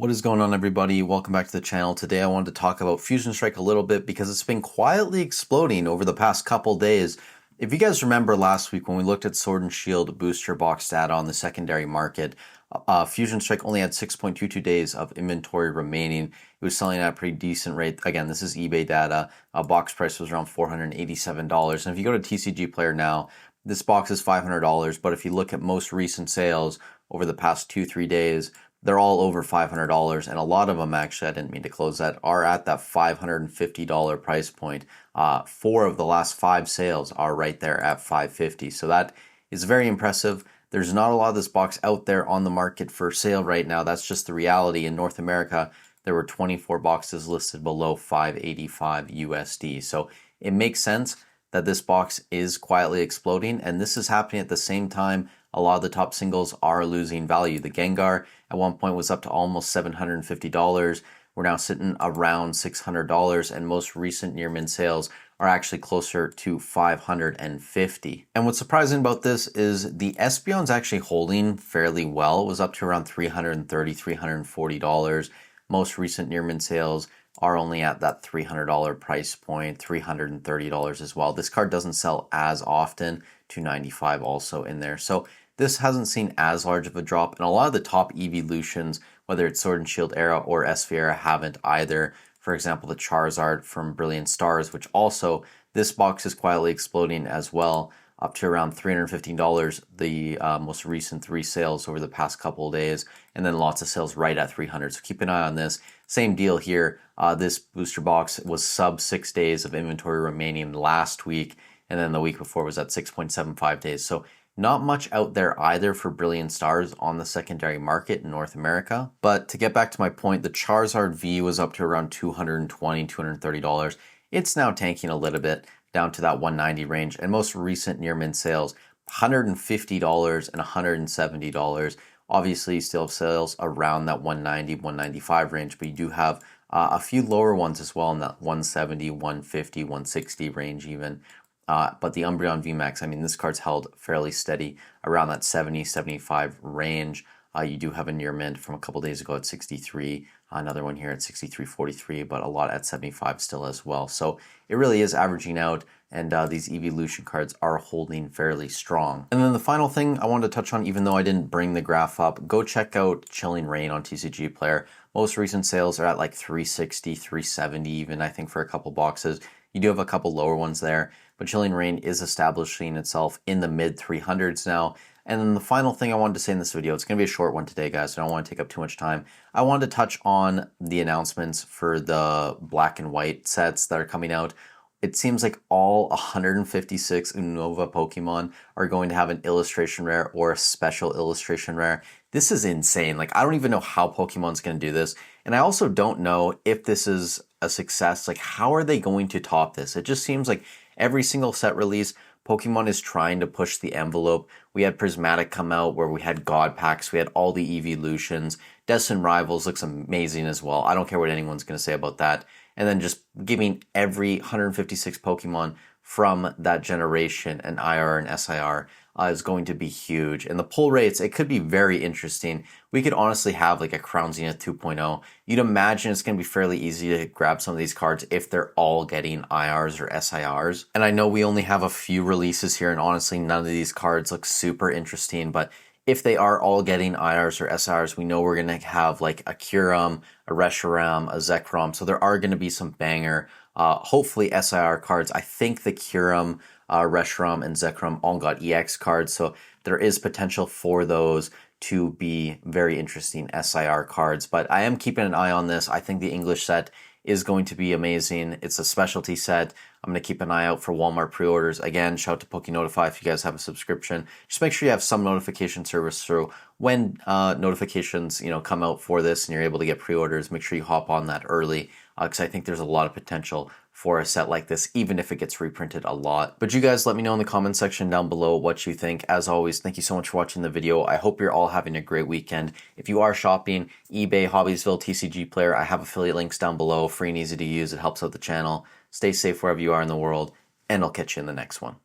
What is going on, everybody? Welcome back to the channel. Today I wanted to talk about Fusion Strike a little bit because it's been quietly exploding over the past couple days. If you guys remember last week when we looked at Sword and Shield booster box data on the secondary market, Fusion Strike only had 6.22 days of inventory remaining. It was selling at a pretty decent rate. Again, this is eBay data. Box price was around $487. And if you go to TCG Player now, this box is $500. But if you look at most recent sales over the past 2-3 days, they're all over $500, and a lot of them, actually, I didn't mean to close that, are at that $550 price point. 4 of the last 5 sales are right there at $550, so that is very impressive. There's not a lot of this box out there on the market for sale right now. That's just the reality. In North America, there were 24 boxes listed below $585 USD, so it makes sense that this box is quietly exploding, and this is happening at the same time a lot of the top singles are losing value. The Gengar at one point was up to almost $750. We're now sitting around $600, and most recent near mint sales are actually closer to $550. And what's surprising about this is the Espeon's actually holding fairly well. It was up to around $330, $340. Most recent near mint sales are only at that $300 price point, $330 as well. This card doesn't sell as often, $295 also in there. So this hasn't seen as large of a drop, and a lot of the top evolutions, whether it's Sword and Shield era or SV era, haven't either. For example, the Charizard from Brilliant Stars, which also, this box is quietly exploding as well, up to around $315, the most recent 3 sales over the past couple of days, and then lots of sales right at $300. So keep an eye on this. Same deal here. This booster box was sub 6 days of inventory remaining last week, and then the week before was at 6.75 days. So not much out there either for Brilliant Stars on the secondary market in North America. But to get back to my point, the Charizard V was up to around $220, $230. It's now tanking a little bit down to that $190 range, and most recent near mint sales, $150 and $170. Obviously, you still have sales around that $190, $195 range, but you do have a few lower ones as well in that $170, $150, $160 range even. But the Umbreon VMAX, I mean, this card's held fairly steady around that $70, $75 range. You do have a near mint from a couple days ago at 63, another one here at 63.43, but a lot at 75 still as well. So it really is averaging out, and these evolution cards are holding fairly strong. And then the final thing I wanted to touch on, even though I didn't bring the graph up, go check out Chilling Reign on TCG Player. Most recent sales are at like 360, 370 even, I think, for a couple boxes. You do have a couple lower ones there, but Chilling Reign is establishing itself in the mid 300s now. And then the final thing I wanted to say in this video, it's going to be a short one today, guys, so I don't want to take up too much time. I wanted to touch on the announcements for the black and white sets that are coming out. It seems like all 156 Unova Pokemon are going to have an illustration rare or a special illustration rare. This is insane. Like, I don't even know how Pokemon's going to do this. And I also don't know if this is a success. Like, how are they going to top this? It just seems like every single set release, Pokemon is trying to push the envelope. We had Prismatic come out where we had God Packs, we had all the evolutions. Destined Rivals looks amazing as well. I don't care what anyone's going to say about that. And then just giving every 156 Pokemon from that generation an IR and SIR is going to be huge. And the pull rates, it could be very interesting. We could honestly have like a Crown Zenith 2.0. You'd imagine it's going to be fairly easy to grab some of these cards if they're all getting IRs or SIRs. And I know we only have a few releases here, and honestly, none of these cards look super interesting, but if they are all getting IRs or SIRs, we know we're going to have like a Kyurem, a Reshiram, a Zekrom, so there are going to be some banger, hopefully SIR cards. I think the Kyurem, Reshiram, and Zekrom all got EX cards, so there is potential for those to be very interesting SIR cards. But I am keeping an eye on this. I think the English set is going to be amazing. It's a specialty set. I'm going to keep an eye out for Walmart pre-orders. Again, shout out to PokeNotify if you guys have a subscription. Just make sure you have some notification service, so when notifications come out for this and you're able to get pre-orders, make sure you hop on that early, because I think there's a lot of potential for a set like this, even if it gets reprinted a lot. But you guys let me know in the comment section down below what you think. As always, thank you so much for watching the video. I hope you're all having a great weekend. If you are shopping, eBay, Hobbiesville, TCG Player, I have affiliate links down below, free and easy to use. It helps out the channel. Stay safe wherever you are in the world, and I'll catch you in the next one.